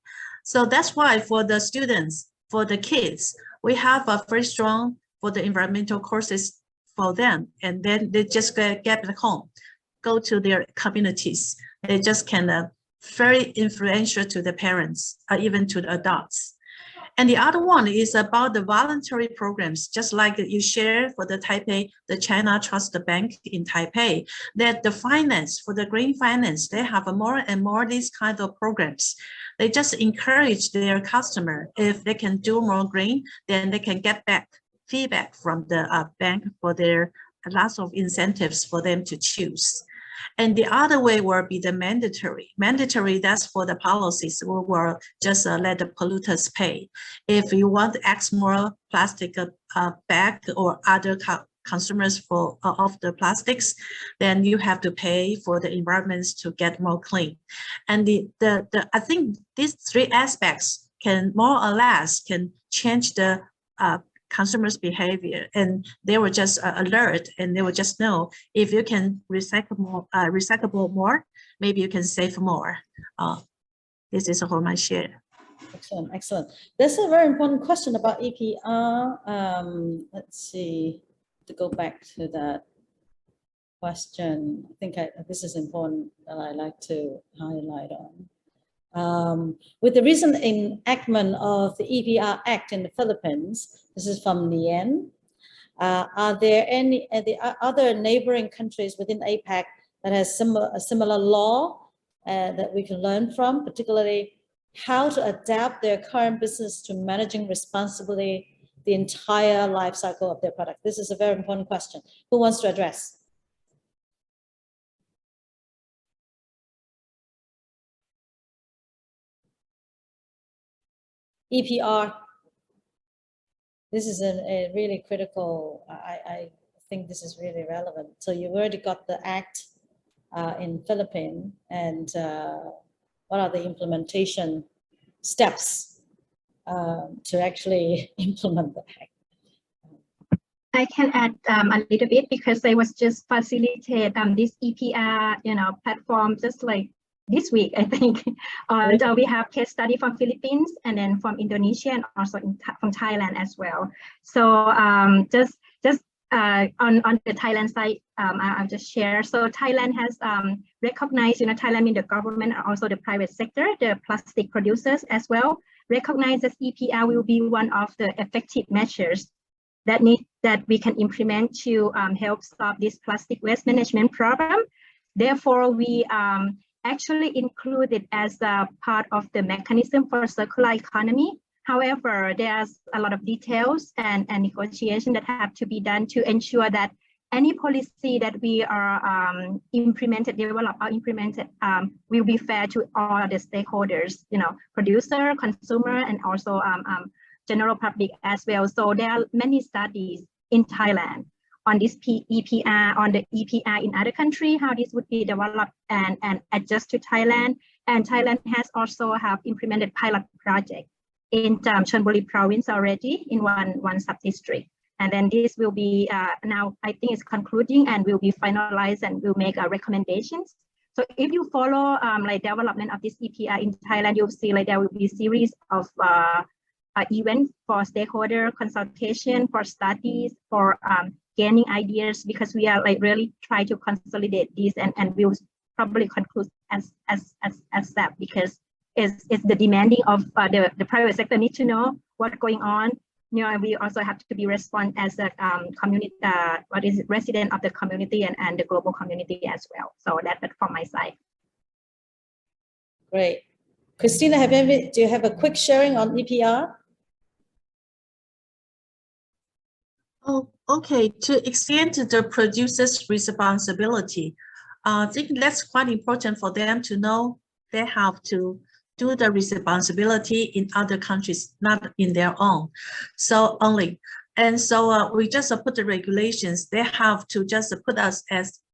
So that's why for the students, for the kids, we have a very strong for the environmental courses for them, and then they just get back home, go to their communities. They just can very influential to the parents or even to the adults. And the other one is about the voluntary programs, just like you share for the Taipei, the China Trust Bank in Taipei, that the finance, for the green finance, they have more and more these kind of programs. They just encourage their customer, if they can do more green, then they can get back feedback from the bank for their lots of incentives for them to choose. And the other way will be the mandatory. Mandatory, that's for the policies. We will just let the polluters pay. If you want X more plastic bag or other consumers of the plastics, then you have to pay for the environments to get more clean. And I think these 3 aspects can more or less can change the consumers' behavior, and they will just alert, and they will just know if you can recyclable more, maybe you can save more. This is all my share. Excellent, excellent. There's a very important question about EPR. Let's see, to go back to that question. I think this is important that I like to highlight on. With the recent enactment of the EPR Act in the Philippines, this is from Nien, are there any other neighboring countries within APAC that has a similar law that we can learn from, particularly how to adapt their current business to managing responsibly the entire life cycle of their product? This is a very important question. Who wants to address? EPR. This is a really critical, I think this is really relevant. So you've already got the act in Philippines, and what are the implementation steps to actually implement the act? I can add a little bit because I was just facilitate this EPR, platform just like this week, I think. We have case study from Philippines and then from Indonesia and also from Thailand as well. So just on the Thailand side, I'll just share. So Thailand has recognized, Thailand in the government and also the private sector, the plastic producers as well, recognizes EPR will be one of the effective measures that we can implement to help solve this plastic waste management problem. Therefore, we actually include it as a part of the mechanism for circular economy. However, there's a lot of details and negotiation that have to be done to ensure that any policy that we are develop or implemented will be fair to all the stakeholders, producer, consumer, and also general public as well. So there are many studies in Thailand on this EPR, on the EPR in other countries, how this would be developed and adjust to Thailand. And Thailand has also have implemented pilot project in Chonburi province already in one sub-district. And then this will be now, I think it's concluding and will be finalized and will make recommendations. So if you follow like development of this EPR in Thailand, you'll see like there will be a series of events for stakeholder consultation, for studies, for gaining ideas, because we are like really try to consolidate these and we'll probably conclude as that, because it's the demanding of the private sector need to know what's going on. We also have to be respond as a community, resident of the community and the global community as well. So that's from my side. Great. Christina, do you have a quick sharing on EPR? Oh, okay. To extend the producer's responsibility, I think that's quite important for them to know they have to do the responsibility in other countries, not in their own. So only. And so we just put the regulations. They have to just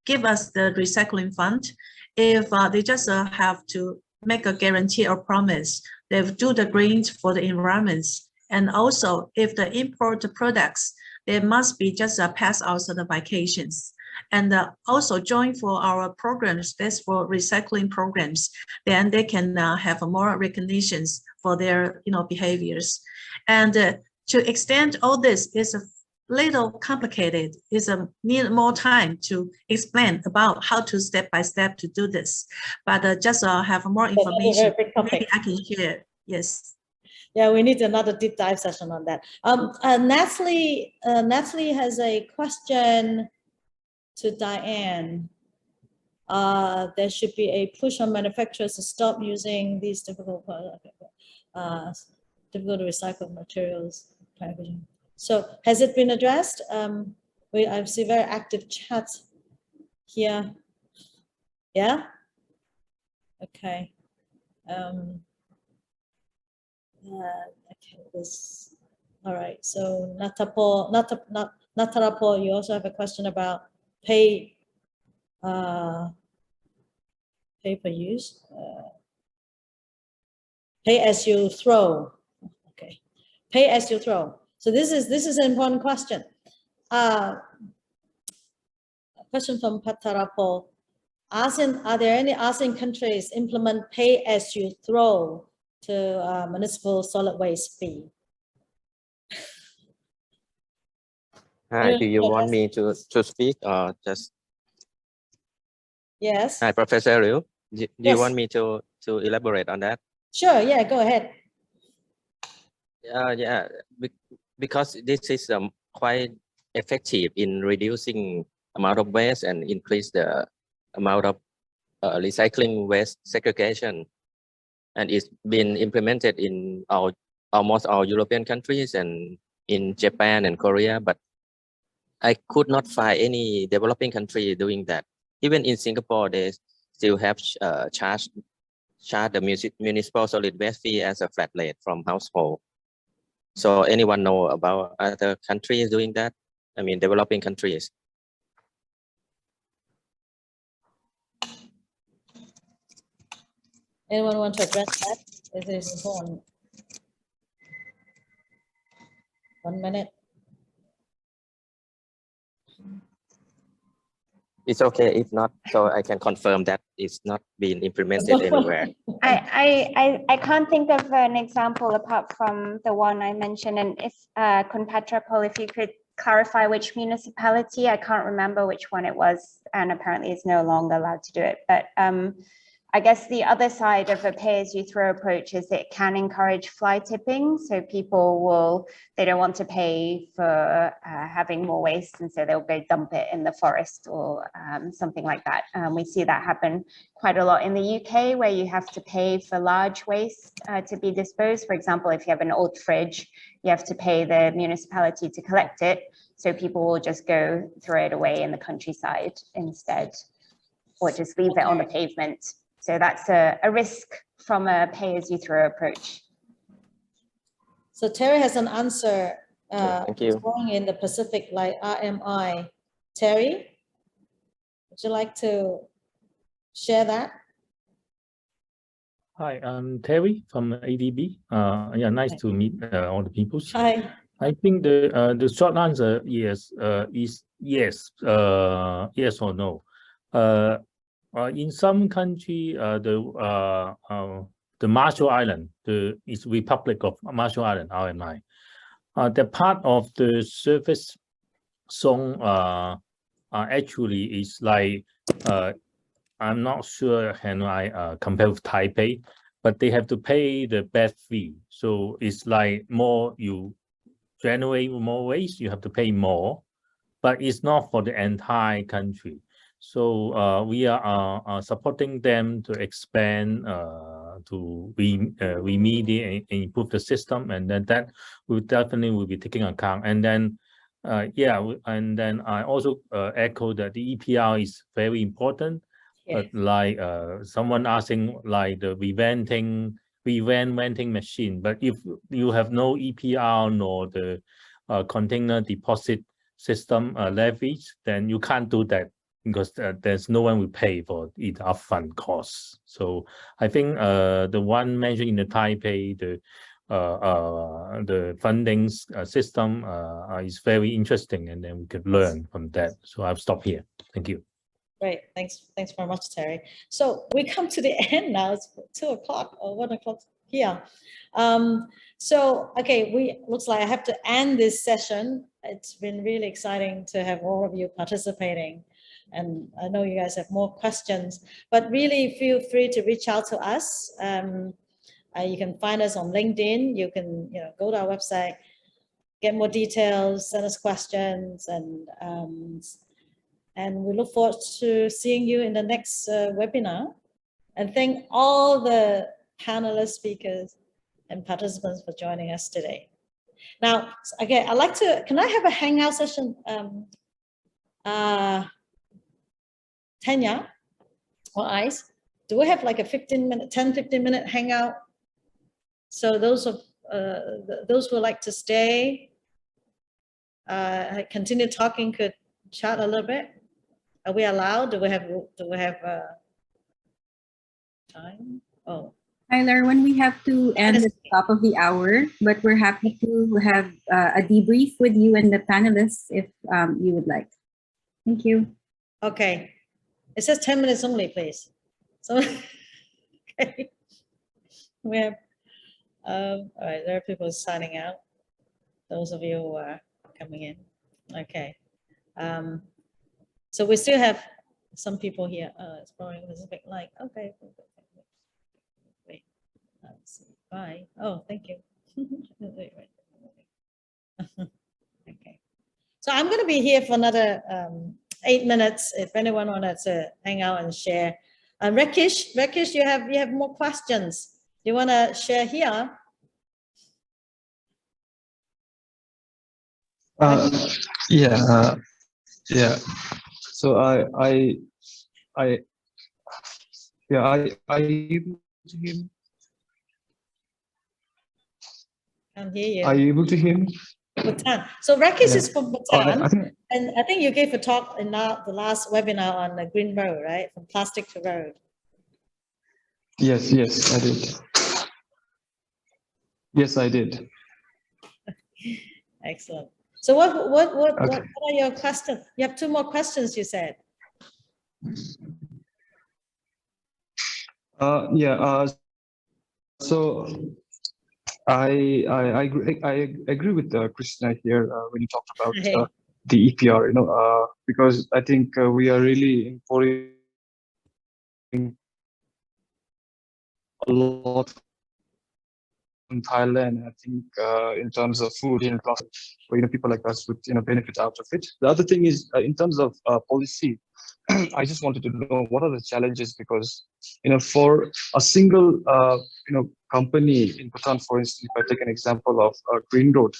give us the recycling fund. If they just have to make a guarantee or promise, they do the green for the environments. And also if the import products, they must be just pass our certifications. And also join for our programs, that's for recycling programs, then they can have more recognitions for their behaviors. And to extend all this is a little complicated. It's need more time to explain about how to step by step to do this. But just have more information, maybe I can share. Yes. Yeah, we need another deep dive session on that. Natalie has a question to Diane. There should be a push on manufacturers to stop using these difficult to recycle materials packaging. So has it been addressed? I see very active chat here. Yeah. Okay. Okay. This. All right. So Natarapo, you also have a question about pay per use, pay as you throw. Okay, pay as you throw. So this is an important question. A question from Patarapo. ASEAN, are there any ASEAN countries implement pay as you throw to municipal solid waste fee? Hi, do you want me to speak or just? Yes. Hi, Professor Liu. Do you want me to elaborate on that? Sure. Yeah. Go ahead. Yeah, because this is quite effective in reducing amount of waste and increase the amount of recycling waste segregation, and it's been implemented in almost all European countries and in Japan and Korea, but I could not find any developing country doing that. Even in Singapore, they still have charge the municipal solid waste fee as a flat rate from household. So anyone know about other countries doing that? I mean, developing countries. Anyone want to address that? It is important. 1 minute. It's okay if not, so I can confirm that it's not being implemented anywhere. I can't think of an example apart from the one I mentioned, and if Kunpatrapol, if you could clarify which municipality, I can't remember which one it was, and apparently it's no longer allowed to do it. But I guess the other side of a pay-as-you-throw approach is it can encourage fly tipping. So people they don't want to pay for having more waste, and so they'll go dump it in the forest or something like that. We see that happen quite a lot in the UK, where you have to pay for large waste to be disposed. For example, if you have an old fridge, you have to pay the municipality to collect it. So people will just go throw it away in the countryside instead, or just leave it on the pavement. So that's a risk from a pay-as-you-throw approach. So Terry has an answer. Thank you. Going in the Pacific, like RMI. Terry, would you like to share that? Hi, I'm Terry from ADB. Yeah, nice to meet all the people. Hi. I think the short answer is yes, yes or no. In some country, the Marshall Island, is Republic of Marshall Island, RMI. The part of the surface zone actually is like I'm not sure can I compare with Taipei, but they have to pay the bed fee. So it's like more you generate more waste, you have to pay more, but it's not for the entire country. So we are supporting them to expand, to remediate and improve the system, and then that will definitely be taking account. And then, yeah, and then I also echo that the EPR is very important. Yeah. But like someone asking, like the revent vending machine, but if you have no EPR nor the container deposit system levies, then you can't do that, because there's no one will pay for it upfront costs. So I think the one mentioned in the Taipei, the funding system is very interesting, and then we could learn from that. So I'll stop here. Thank you. Great, thanks very much, Terry. So we come to the end now. It's 2 o'clock or 1 o'clock here. So okay, looks like I have to end this session. It's been really exciting to have all of you participating, and I know you guys have more questions, but really feel free to reach out to us. You can find us on LinkedIn. You can go to our website, get more details, send us questions, and we look forward to seeing you in the next webinar. And thank all the panelists, speakers, and participants for joining us today. Now, okay, I'd like to, can I have a hangout session? Tanya or Ice, do we have like a 10-15 minute hangout? So those who would like to stay, continue talking, could chat a little bit. Are we allowed? Do we have time? Oh, Tyler, when we have to end at the top of the hour, but we're happy to have a debrief with you and the panelists if you would like. Thank you. Okay. It says 10 minutes only, please. So, okay. We have, all right, there are people signing out. Those of you who are coming in. Okay. So we still have some people here. It's probably a bit like, okay. Wait, let's see. Bye. Oh, thank you. Wait. Okay. So I'm going to be here for another 8 minutes. If anyone wants to hang out and share. Rakesh, you have more questions. Do you want to share here? Yeah. Yeah. So I able to hear me? Can't hear you. Are you able to hear me? Bhutan. So Rakesh is from Bhutan, I think, and I think you gave a talk in the last webinar on the green road, right? From plastic to road. yes, I did. Yes, I did. Excellent. So what are your questions? You have 2 more questions, you said. So I agree with Christina here when you talked about the EPR, because I think we are really importing a lot in Thailand. I think in terms of food, people like us would benefit out of it. The other thing is in terms of policy. I just wanted to know what are the challenges, because for a single company in Bhutan, for instance, if I take an example of Green Road,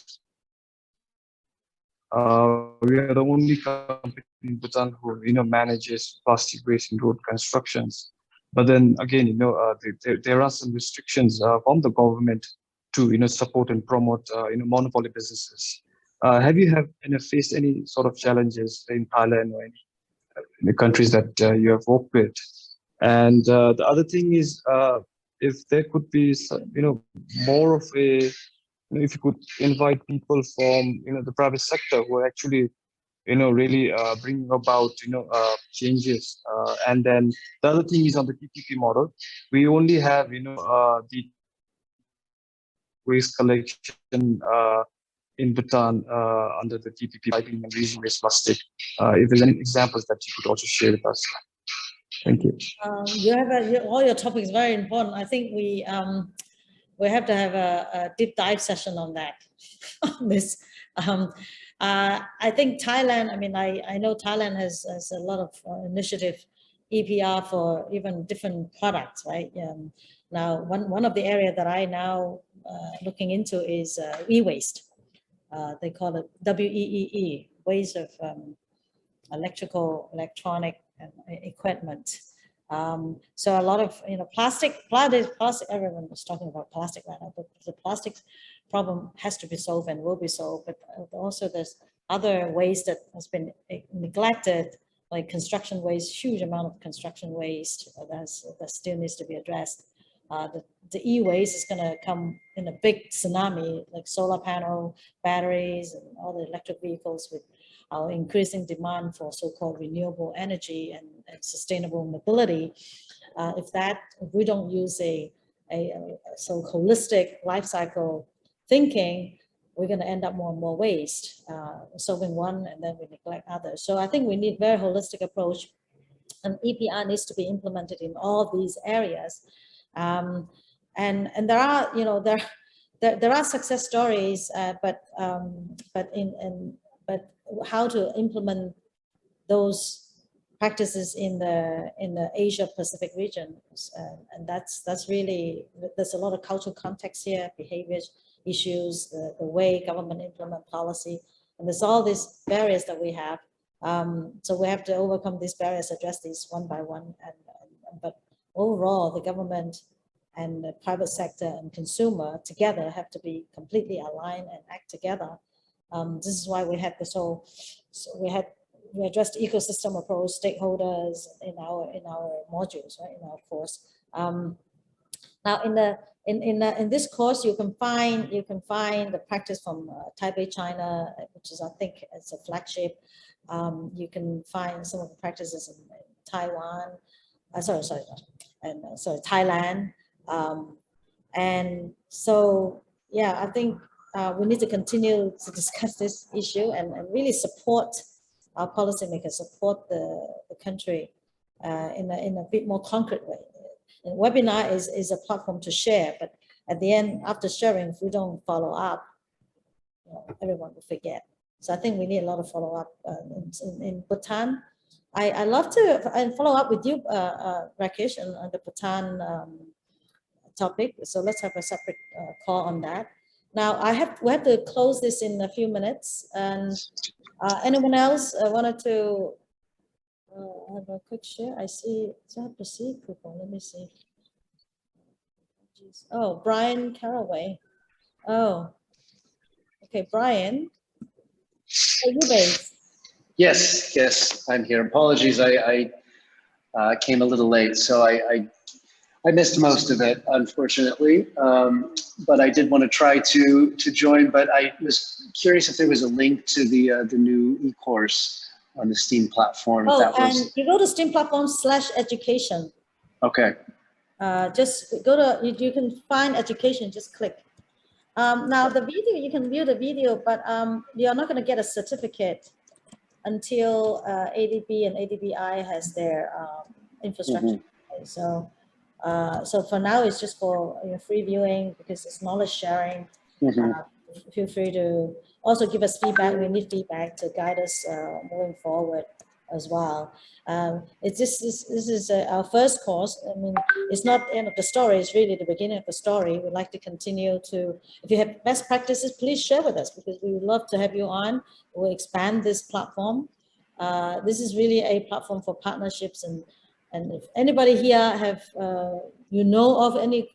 we are the only company in Bhutan who manages plastic waste in road constructions. But then again, there are some restrictions from the government to support and promote monopoly businesses. Have you faced any sort of challenges in Thailand or any the countries that you have worked with? And the other thing is, if there could be more of a, if you could invite people from the private sector who are actually really bringing about changes. And then the other thing is on the TPP model, we only have the waste collection in Bhutan under the TPP, piping and reusing waste plastic. If there's any examples that you could also share with us. Thank you. All your topics very important. I think we have to have a deep dive session on that. On this, I think Thailand. I mean, I know Thailand has a lot of initiative, EPR for even different products, right? Now, one of the area that I now looking into is e-waste. They call it WEEE, waste of electronic equipment. So a lot of plastic. Everyone was talking about plastic right now, but the plastic problem has to be solved and will be solved. But also there's other waste that has been neglected, like construction waste, huge amount of construction waste that still needs to be addressed. The e-waste is going to come in a big tsunami, like solar panel, batteries, and all the electric vehicles with our increasing demand for so-called renewable energy and sustainable mobility. If we don't use a so holistic life cycle thinking, we're going to end up more and more waste, solving one and then we neglect others. So I think we need very holistic approach, and EPR needs to be implemented in all these areas. And there are there are success stories, but how to implement those practices in the Asia Pacific region, and that's really, there's a lot of cultural context here, behavior issues, the way government implement policy, and there's all these barriers that we have. So we have to overcome these barriers, address these one by one, but overall, the government and the private sector and consumer together have to be completely aligned and act together. This is why we had this whole, we addressed the ecosystem approach, stakeholders in our modules, right, in our course. Now in this course, you can find the practice from Taipei, China, which is, I think, it's a flagship. You can find some of the practices in Taiwan, Thailand, and so yeah, I think we need to continue to discuss this issue and really support our policymakers, support the country in a bit more concrete way. And webinar is a platform to share, but at the end, after sharing, if we don't follow up, everyone will forget. So I think we need a lot of follow up in Bhutan. I love to follow up with you, Rakesh, on the Bhutan topic. So let's have a separate call on that. Now we have to close this in a few minutes. And anyone else wanted to have a quick share? I see. Do I have to see people? Let me see. Oh, Brian Caraway. Oh, okay, Brian. Are you based? Yes, I'm here. Apologies, I came a little late, so I missed most of it, unfortunately. But I did want to try to join. But I was curious if there was a link to the new e-course on the STEAM platform. Oh, and you go to STEAM platform/education. Okay. Just go to you can find education. Just click. Now the video, you can view the video, but you're not going to get a certificate until ADB and ADBI has their infrastructure. So for now, it's just for free viewing because it's knowledge sharing. Feel free to also give us feedback. We need feedback to guide us moving forward as well. This is our first course. I mean, it's not the end of the story. It's really the beginning of the story. We'd like to continue to, if you have best practices, please share with us because we would love to have you on. We'll expand this platform. This is really a platform for partnerships, and if anybody here have, you know of any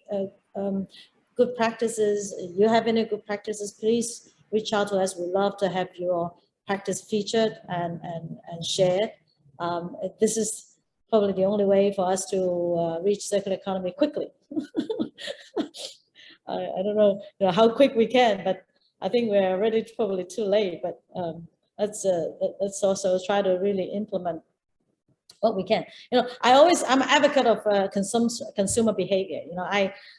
good practices, you have any good practices, please reach out to us. We'd love to have your practice featured and shared. This is probably the only way for us to reach circular economy quickly. I don't know, how quick we can, but I think we're already probably too late. But let's also try to really implement what we can. I'm an advocate of consumer behavior.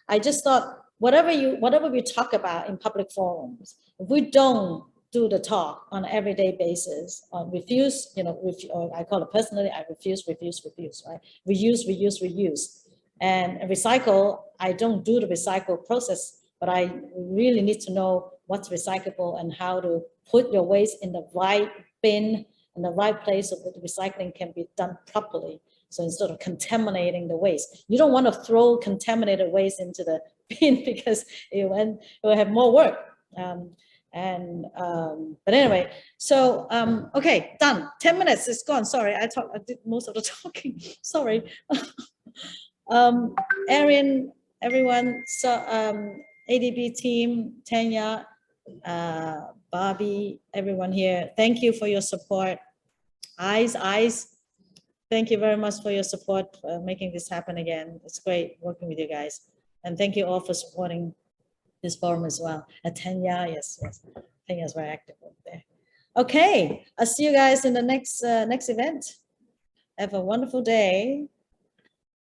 I just thought whatever we talk about in public forums, if we don't do the talk on an everyday basis, on refuse, or I call it personally, I refuse, right? Reuse. And recycle, I don't do the recycle process, but I really need to know what's recyclable and how to put your waste in the right bin, in the right place so that the recycling can be done properly. So instead of contaminating the waste, you don't want to throw contaminated waste into the bin because it will have more work. But anyway, so okay, done. 10 minutes is gone. Sorry, I did most of the talking. Sorry. Erin, everyone, so ADB team, Tanya, Bobby, everyone here, thank you for your support. Eyes, thank you very much for your support, making this happen again. It's great working with you guys. And thank you all for supporting this forum as well. Tanya, yes. Tanya's very active over there. Okay, I'll see you guys in the next event. Have a wonderful day.